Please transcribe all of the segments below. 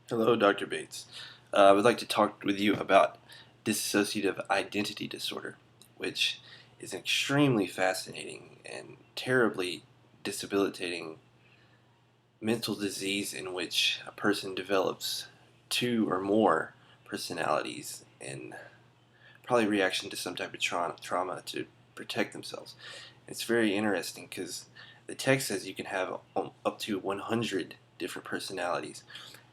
Hello, Dr. Bates. I would like to talk with you about dissociative identity disorder, which is an extremely fascinating and terribly debilitating mental disease in which a person develops two or more personalities in probably reaction to some type of trauma to protect themselves. It's very interesting because the text says you can have up to 100 different personalities.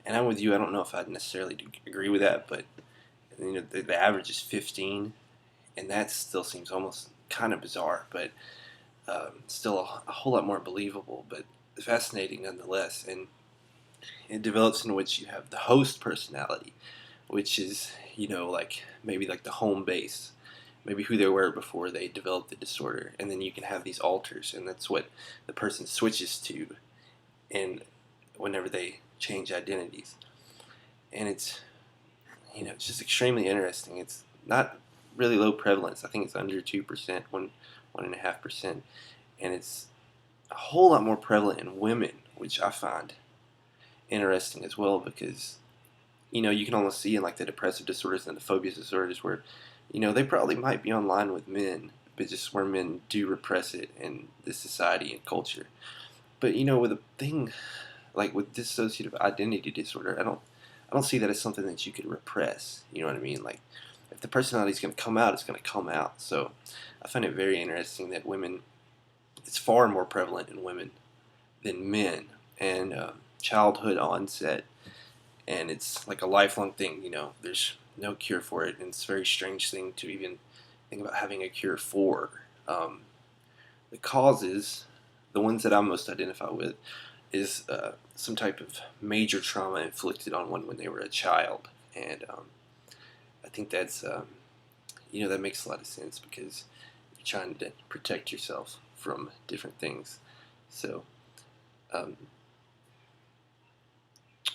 And I'm with you. I don't know if I'd necessarily agree with that, but the average is 15, and that still seems almost kind of bizarre, but still a whole lot more believable, but fascinating nonetheless. And it develops in which you have the host personality, which is like maybe like the home base, maybe who they were before they developed the disorder, and then you can have these alters, and that's what the person switches to, and whenever they change identities, and it's just extremely interesting. It's not really low prevalence. I think it's under 2%, 1.5%, and it's a whole lot more prevalent in women, which I find interesting as well because you can almost see in like the depressive disorders and the phobia disorders where they probably might be online with men, but just where men do repress it in this society and culture. But with a thing like with dissociative identity disorder, I don't see that as something that you could repress. You know what I mean? Like, if the personality is going to come out, it's going to come out. So I find it very interesting that it's far more prevalent in women than men, and childhood onset, and it's like a lifelong thing. There's no cure for it, and it's a very strange thing to even think about having a cure for. The causes, the ones that I most identify with, is some type of major trauma inflicted on one when they were a child, and I think that makes a lot of sense because you're trying to protect yourself from different things. So um,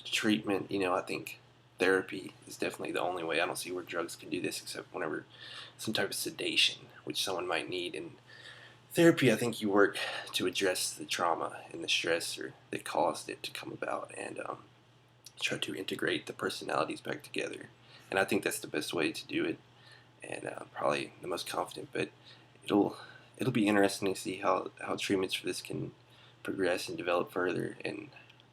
treatment, I think therapy is definitely the only way. I don't see where drugs can do this except whenever some type of sedation, which someone might need. And therapy, I think you work to address the trauma and the stressor that caused it to come about, and try to integrate the personalities back together. And I think that's the best way to do it, and probably the most confident. But it'll be interesting to see how treatments for this can progress and develop further. And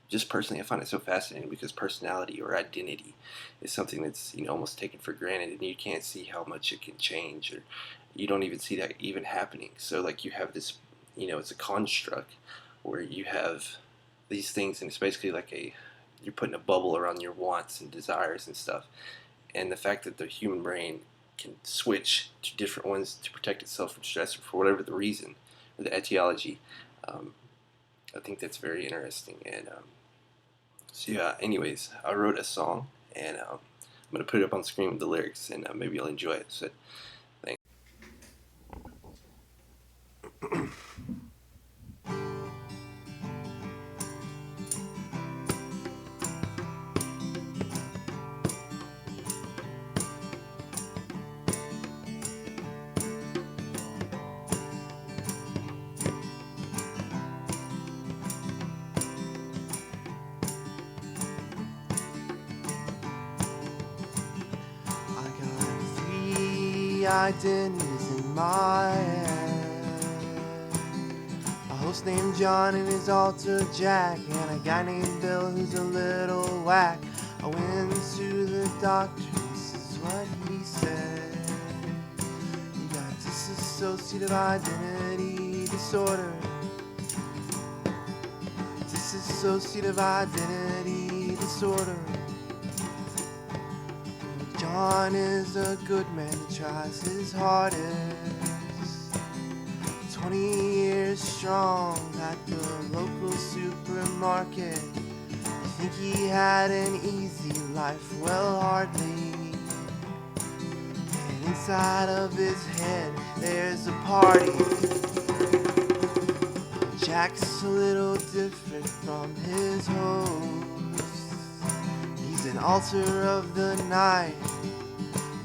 just personally, I find it so fascinating because personality or identity is something that's almost taken for granted, and you can't see how much it can change, or you don't even see that even happening. So like you have this, it's a construct where you have these things, and it's basically like you're putting a bubble around your wants and desires and stuff. And the fact that the human brain can switch to different ones to protect itself from stress or for whatever the reason or the etiology, um, I think that's very interesting. And so yeah, anyways, I wrote a song, and I'm gonna put it up on screen with the lyrics, and maybe you'll enjoy it. So thanks. I got three identities in my head. A host named John and his alter Jack, and a guy named Bill who's a little whack. I went to the doctor, this is what he said. You got dissociative identity disorder. Dissociative identity disorder. John is a good man, he tries his hardest. 20 years strong at the local supermarket. You think he had an easy life? Well, hardly. And inside of his head, there's a party. Jack's a little different from his host. He's an altar of the night,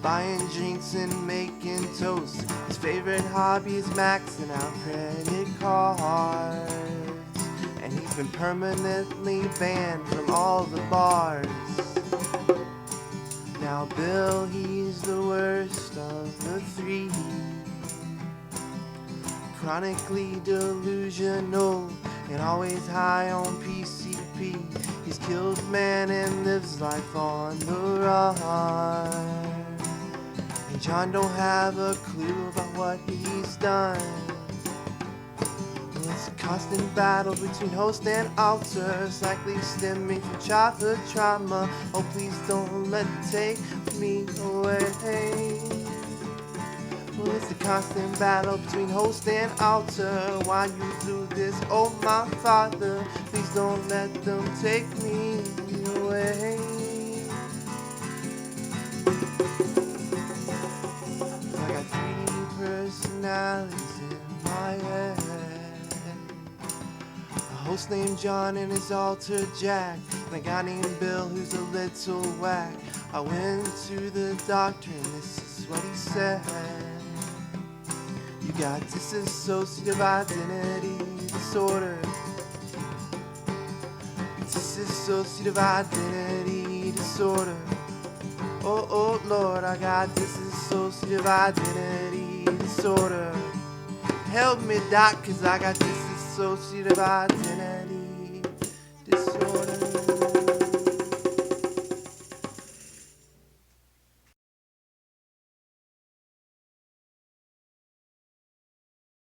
buying drinks and making toast. His favorite hobby is maxing out credit cards, and he's been permanently banned from all the bars. 3. Chronically delusional and always high on PCP. He's killed man and lives life on the run. And John don't have a clue about what he's done. Well, it's a constant battle between host and altar, likely stemming from childhood trauma. Oh, please don't let it take me away. Well, it's a constant battle between host and altar. Why you do this, oh my Father? Please don't let them take me away. I got 3 personalities in my head. A host named John and his altar Jack, and a guy named Bill who's a little whack. I went to the doctor and this is what he said. You got dissociative identity disorder. Dissociative identity disorder. Oh, oh, Lord, I got dissociative identity disorder. Help me, doc, 'cause I got dissociative identity